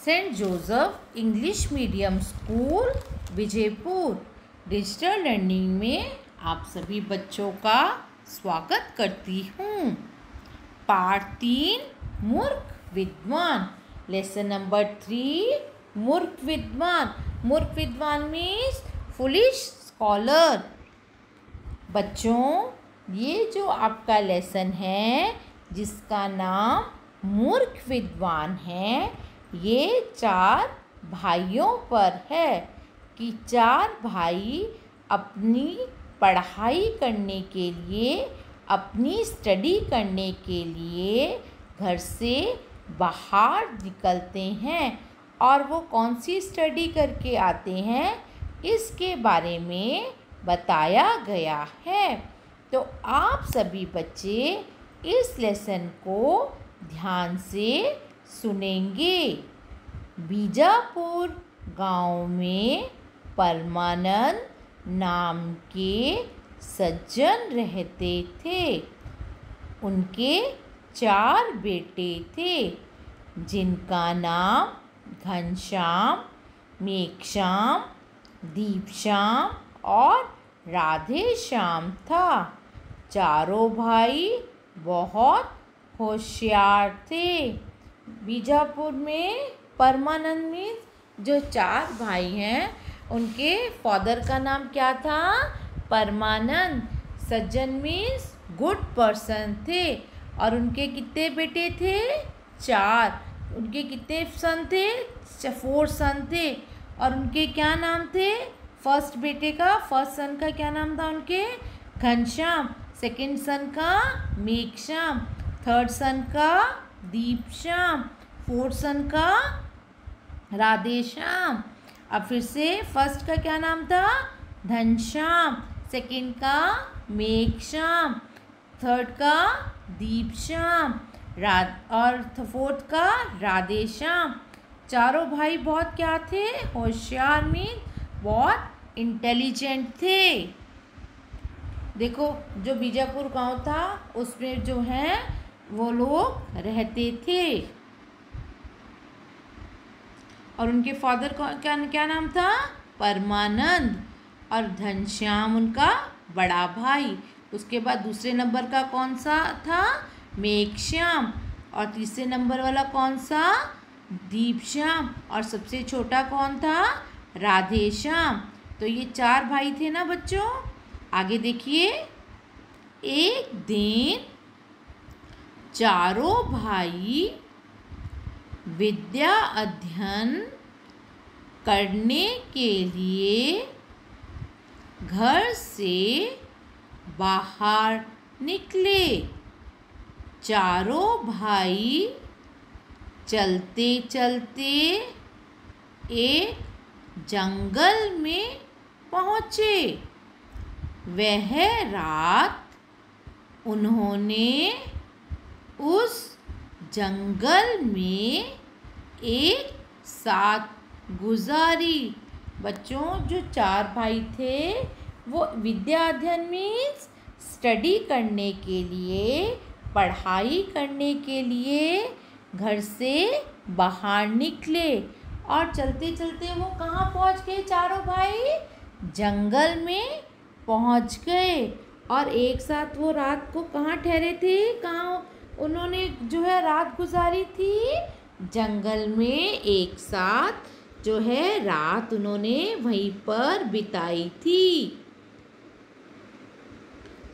Saint Joseph English medium school Vijaypur digital learning में आप सभी बच्चों का स्वागत करती हूँ। पाठ 3 मूर्ख विद्वान, लेसन नंबर 3 मूर्ख विद्वान। मूर्ख विद्वान मीन्स फुलिश स्कॉलर। बच्चों, ये जो आपका लेसन है जिसका नाम मूर्ख विद्वान है, ये 4 भाइयों पर है कि 4 भाई अपनी पढ़ाई करने के लिए, अपनी स्टडी करने के लिए घर से बाहर निकलते हैं और वो कौन सी स्टडी करके आते हैं इसके बारे में बताया गया है। तो आप सभी बच्चे इस लेसन को ध्यान से सुनेंगे। बीजापुर गांव में परमानंद नाम के सज्जन रहते थे। उनके 4 बेटे थे जिनका नाम घनश्याम, मेघश्याम, दीपश्याम और राधेश्याम था। चारों भाई बहुत होशियार थे। बीजापुर में परमानंद मीन्स जो 4 भाई हैं उनके फादर का नाम क्या था? परमानंद। सज्जन मीन्स गुड पर्सन थे। और उनके कितने बेटे थे? 4। उनके कितने सन थे? 4 सन थे। और उनके क्या नाम थे? फर्स्ट सन का क्या नाम था उनके? घनश्याम। सेकंड सन का मेघश्याम। थर्ड सन का दीपश्याम। फोर्थ सन का राधेश्याम। अब फिर से फर्स्ट का क्या नाम था? घनश्याम। सेकंड का मेघश्याम। थर्ड का दीपश्याम और फोर्थ का राधेश्याम। चारों भाई बहुत क्या थे? होशियार मीन बहुत इंटेलिजेंट थे। देखो, जो बीजापुर गांव था उसमें जो है वो लोग रहते थे। और उनके फादर का क्या नाम था? परमानंद। और घनश्याम उनका बड़ा भाई। उसके बाद दूसरे नंबर का कौन सा था? मेघश्याम। और तीसरे नंबर वाला कौन सा? दीपश्याम। और सबसे छोटा कौन था? राधेश्याम। तो ये 4 भाई थे ना बच्चों। आगे देखिए, एक दिन चारों भाई विद्या अध्ययन करने के लिए घर से बाहर निकले। चारों भाई चलते चलते एक जंगल में पहुँचे। वह रात उन्होंने उस जंगल में एक साथ गुजारी। बच्चों, जो 4 भाई थे वो विद्या अध्ययन मीन्स स्टडी करने के लिए, पढ़ाई करने के लिए घर से बाहर निकले। और चलते चलते वो कहाँ पहुँच गए? चारों भाई जंगल में पहुँच गए। और एक साथ वो रात को कहाँ ठहरे थे? कहाँ उन्होंने जो है रात गुजारी थी? जंगल में एक साथ जो है रात उन्होंने वहीं पर बिताई थी।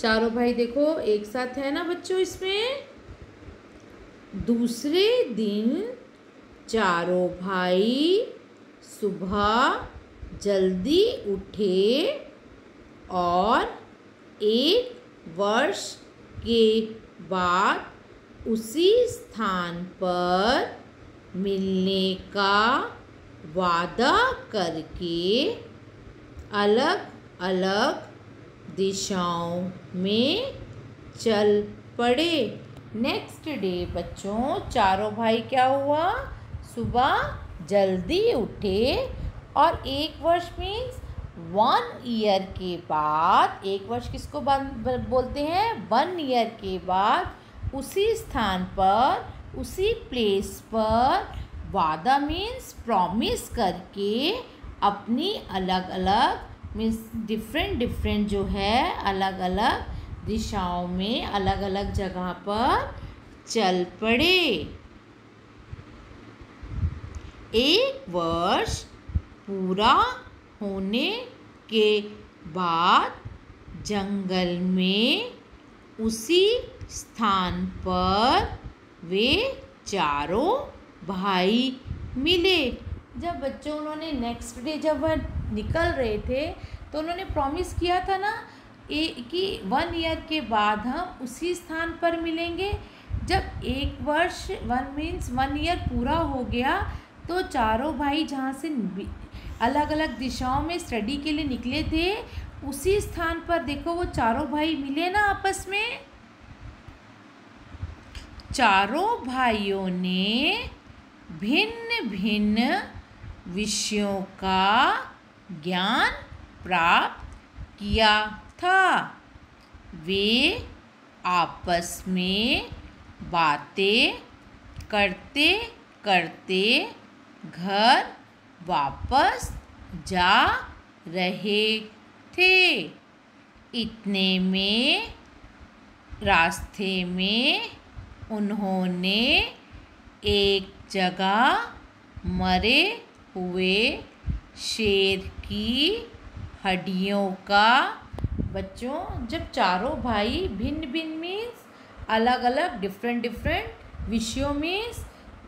चारों भाई देखो एक साथ है ना बच्चों इसमें। दूसरे दिन चारों भाई सुबह जल्दी उठे और 1 वर्ष के बाद उसी स्थान पर मिलने का वादा करके अलग अलग दिशाओं में चल पड़े। नेक्स्ट डे बच्चों, चारों भाई क्या हुआ? सुबह जल्दी उठे और 1 वर्ष मीन्स 1 ईयर के बाद, 1 वर्ष किसको बोलते हैं? 1 ईयर के बाद उसी स्थान पर, उसी प्लेस पर वादा मीन्स प्रॉमिस करके अपनी अलग अलग मीन्स डिफरेंट जो है अलग अलग दिशाओं में अलग अलग जगह पर चल पड़े। एक वर्ष पूरा होने के बाद जंगल में उसी स्थान पर वे चारों भाई मिले। जब बच्चों उन्होंने नेक्स्ट डे जब वह निकल रहे थे तो उन्होंने प्रॉमिस किया था ना कि 1 ईयर के बाद हम उसी स्थान पर मिलेंगे। जब 1 वर्ष 1 मीन्स 1 ईयर पूरा हो गया तो चारों भाई जहाँ से अलग अलग दिशाओं में स्टडी के लिए निकले थे उसी स्थान पर देखो वो चारों भाई मिले ना आपस में। चारों भाइयों ने भिन्न भिन्न विषयों का ज्ञान प्राप्त किया था। वे आपस में बातें करते करते घर वापस जा रहे थे। इतने में रास्ते में उन्होंने एक जगह मरे हुए शेर की हड्डियों का बच्चों जब चारों भाई भिन्न भिन्न मीन्स अलग अलग डिफरेंट विषयों में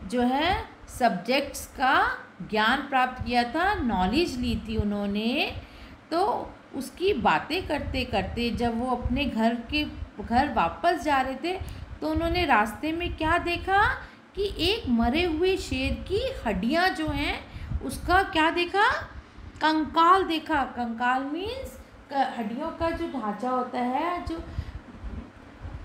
जो है सब्जेक्ट्स का ज्ञान प्राप्त किया था, नॉलेज ली थी उन्होंने। तो उसकी बातें करते करते जब वो अपने घर वापस जा रहे थे तो उन्होंने रास्ते में क्या देखा कि एक मरे हुए शेर की हड्डियां जो हैं उसका क्या देखा, कंकाल देखा। कंकाल मीन्स हड्डियों का जो ढांचा होता है जो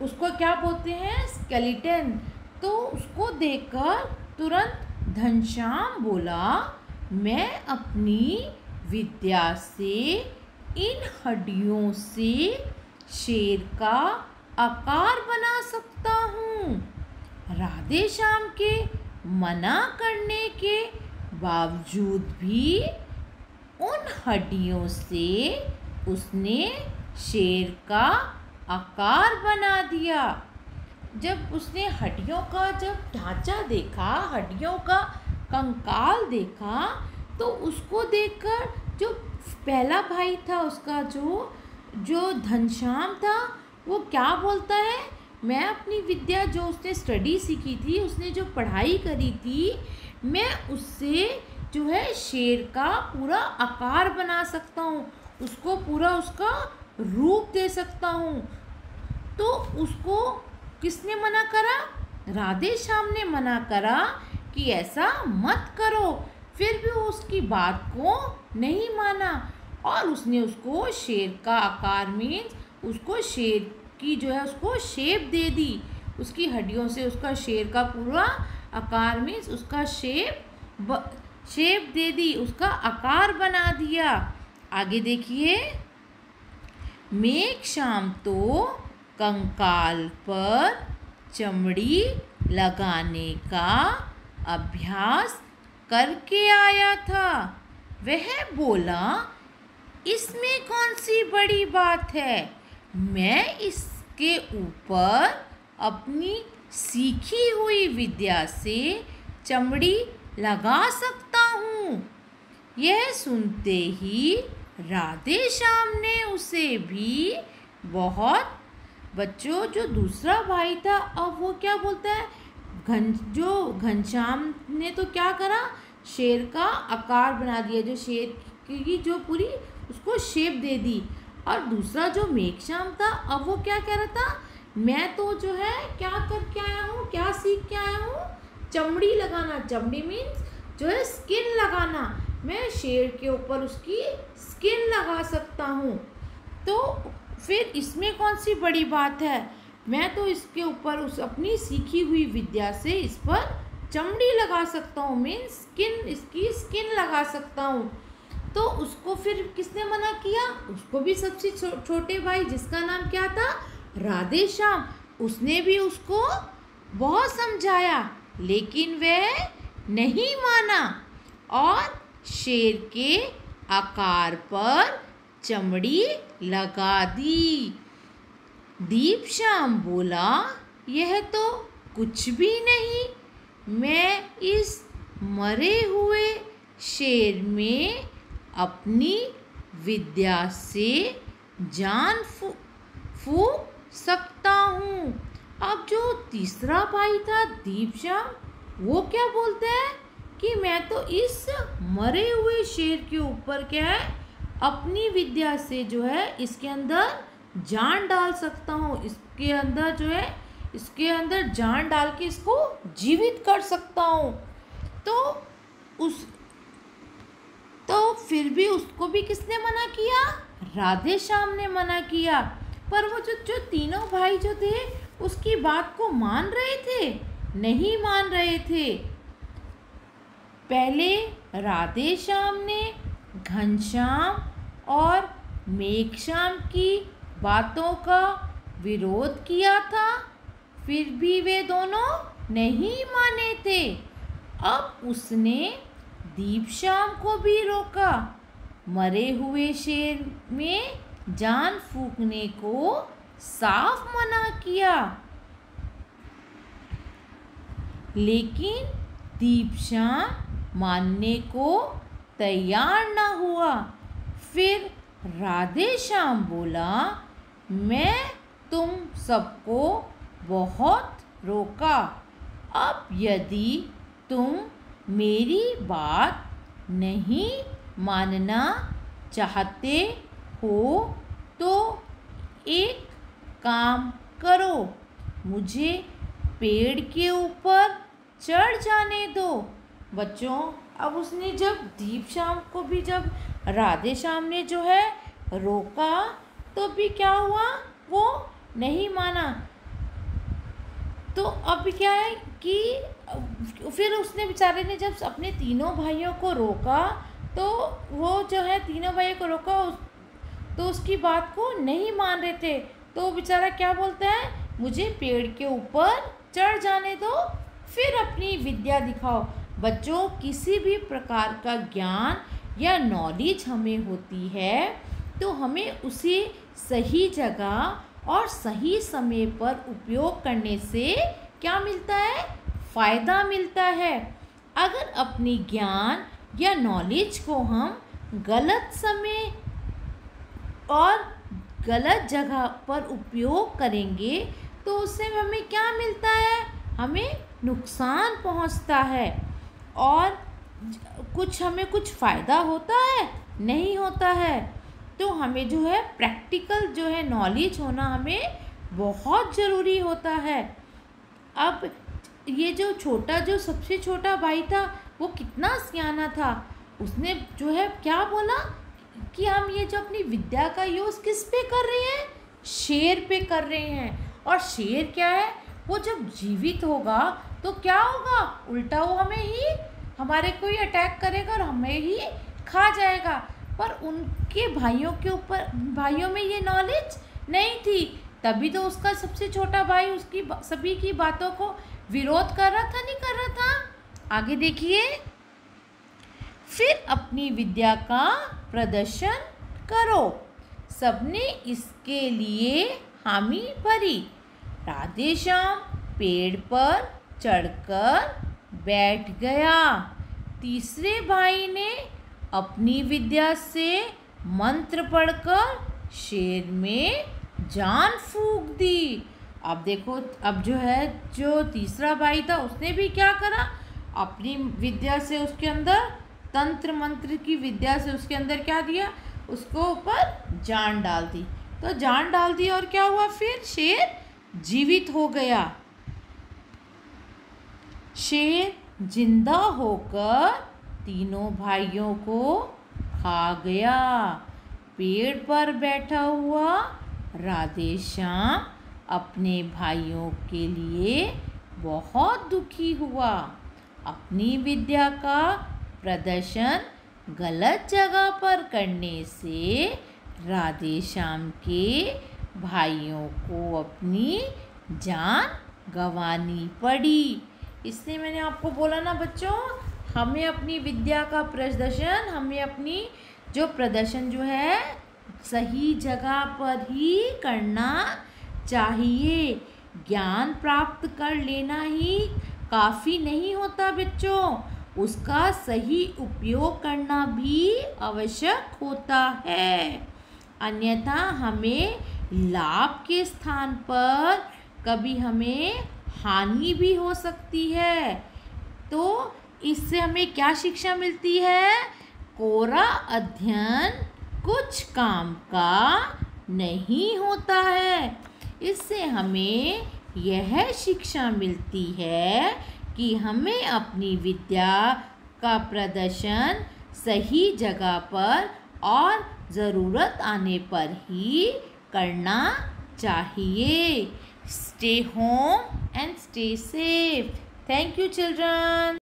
उसको क्या बोलते हैं, स्केलेटन। तो उसको देखकर तुरंत घनश्याम बोला मैं अपनी विद्या से इन हड्डियों से शेर का आकार बना सकता हूँ। राधे श्याम के मना करने के बावजूद भी उन हड्डियों से उसने शेर का आकार बना दिया। जब उसने हड्डियों का जब ढांचा देखा, हड्डियों का कंकाल देखा, तो उसको देखकर जो पहला भाई था उसका जो घनश्याम था वो क्या बोलता है, मैं अपनी विद्या जो उसने स्टडी सीखी थी, उसने जो पढ़ाई करी थी, मैं उससे जो है शेर का पूरा आकार बना सकता हूँ, उसको पूरा उसका रूप दे सकता हूँ। तो उसको किसने मना करा, राधे श्याम ने मना करा कि ऐसा मत करो। फिर भी वो उसकी बात को नहीं माना और उसने उसको शेर का आकार मीन्स उसको शेर की जो है उसको शेप दे दी। उसकी हड्डियों से उसका शेर का पूरा आकार मीन्स उसका शेप दे दी, उसका आकार बना दिया। आगे देखिए, मेघश्याम तो कंकाल पर चमड़ी लगाने का अभ्यास करके आया था। वह बोला इसमें कौन सी बड़ी बात है, मैं इसके ऊपर अपनी सीखी हुई विद्या से चमड़ी लगा सकता हूँ। यह सुनते ही राधे श्याम ने उसे भी बहुत बच्चों जो दूसरा भाई था अब वो क्या बोलता है, घनश्याम ने तो क्या करा, शेर का आकार बना दिया, जो शेर की जो पूरी उसको शेप दे दी। और दूसरा जो मेघश्याम था अब वो क्या कह रहा था, मैं तो जो है क्या करके आया हूँ, क्या सीख के आया हूँ, चमड़ी लगाना। चमड़ी मीन्स जो है स्किन लगाना, मैं शेर के ऊपर उसकी स्किन लगा सकता हूँ। तो फिर इसमें कौन सी बड़ी बात है, मैं तो इसके ऊपर उस अपनी सीखी हुई विद्या से इस पर चमड़ी लगा सकता हूँ, मीन्स स्किन, इसकी स्किन लगा सकता हूँ। तो उसको फिर किसने मना किया, उसको भी सबसे छोटे भाई जिसका नाम क्या था, राधे श्याम, उसने भी उसको बहुत समझाया लेकिन वह नहीं माना और शेर के आकार पर चमड़ी लगा दी। दीपश्याम बोला, यह तो कुछ भी नहीं, मैं इस मरे हुए शेर में अपनी विद्या से जान फूंक सकता हूँ। अब जो तीसरा भाई था दीपश्याम, वो क्या बोलता है कि मैं तो इस मरे हुए शेर के ऊपर क्या है, अपनी विद्या से जो है इसके अंदर जान डाल सकता हूँ, इसके अंदर जो है इसके अंदर जान डाल के इसको जीवित कर सकता हूँ। तो फिर भी उसको भी किसने मना किया? राधे श्याम ने मना किया। पर वो जो तीनों भाई जो थे उसकी बात को मान रहे थे? नहीं मान रहे थे। पहले राधे श्याम ने घनश्याम और मेघश्याम की बातों का विरोध किया था, फिर भी वे दोनों नहीं माने थे। अब उसने दीपश्याम को भी रोका, मरे हुए शेर में जान फूंकने को साफ मना किया। लेकिन दीपश्याम मानने को तैयार न हुआ। फिर राधे श्याम बोला, मैं तुम सबको बहुत रोका, अब यदि तुम मेरी बात नहीं मानना चाहते हो तो एक काम करो, मुझे पेड़ के ऊपर चढ़ जाने दो। बच्चों, अब उसने जब दीपश्याम को भी जब राधे श्याम ने जो है रोका तो भी क्या हुआ, वो नहीं माना। तो अब क्या है कि फिर उसने बेचारे ने जब अपने तीनों भाइयों को रोका तो वो जो है तीनों भाइयों को रोका तो उसकी बात को नहीं मान रहे थे। तो वो बेचारा क्या बोलता है, मुझे पेड़ के ऊपर चढ़ जाने दो, फिर अपनी विद्या दिखाओ। बच्चों, किसी भी प्रकार का ज्ञान या नॉलेज हमें होती है तो हमें उसे सही जगह और सही समय पर उपयोग करने से क्या मिलता है, फ़ायदा मिलता है। अगर अपनी ज्ञान या नॉलेज को हम गलत समय और गलत जगह पर उपयोग करेंगे तो उससे हमें क्या मिलता है, हमें नुकसान पहुंचता है। और हमें कुछ फ़ायदा होता है, नहीं होता है। तो हमें जो है प्रैक्टिकल जो है नॉलेज होना हमें बहुत ज़रूरी होता है। अब ये जो सबसे छोटा भाई था वो कितना सियाना था, उसने जो है क्या बोला कि हम ये जो अपनी विद्या का यूज़ किस पे कर रहे हैं, शेर पे कर रहे हैं। और शेर क्या है, वो जब जीवित होगा तो क्या होगा, उल्टा वो हमारे को ही अटैक करेगा और हमें ही खा जाएगा। पर उनके भाइयों में ये नॉलेज नहीं थी, तभी तो उसका सबसे छोटा भाई उसकी सभी की बातों को विरोध कर रहा था, नहीं कर रहा था। आगे देखिए, फिर अपनी विद्या का प्रदर्शन करो। सबने इसके लिए हामी भरी। राधे श्याम पेड़ पर चढ़कर बैठ गया। तीसरे भाई ने अपनी विद्या से मंत्र पढ़कर शेर में जान फूंक दी। अब देखो, अब जो तीसरा भाई था उसने भी क्या करा, अपनी विद्या से उसके अंदर तंत्र मंत्र की विद्या से उसके अंदर क्या दिया, उसको ऊपर जान डाल दी। तो जान डाल दी और क्या हुआ, फिर शेर जीवित हो गया। शेर जिंदा होकर तीनों भाइयों को खा गया। पेड़ पर बैठा हुआ राधे श्याम अपने भाइयों के लिए बहुत दुखी हुआ। अपनी विद्या का प्रदर्शन गलत जगह पर करने से राधे श्याम के भाइयों को अपनी जान गंवानी पड़ी। इसलिए मैंने आपको बोला ना बच्चों, हमें अपनी विद्या का प्रदर्शन, हमें अपनी जो प्रदर्शन जो है सही जगह पर ही करना चाहिए। ज्ञान प्राप्त कर लेना ही काफ़ी नहीं होता बच्चों, उसका सही उपयोग करना भी आवश्यक होता है। अन्यथा हमें लाभ के स्थान पर कभी हमें हानि भी हो सकती है। तो इससे हमें क्या शिक्षा मिलती है? कोरा अध्ययन कुछ काम का नहीं होता है। इससे हमें यह शिक्षा मिलती है कि हमें अपनी विद्या का प्रदर्शन सही जगह पर और ज़रूरत आने पर ही करना चाहिए। Stay home and stay safe. Thank you, children.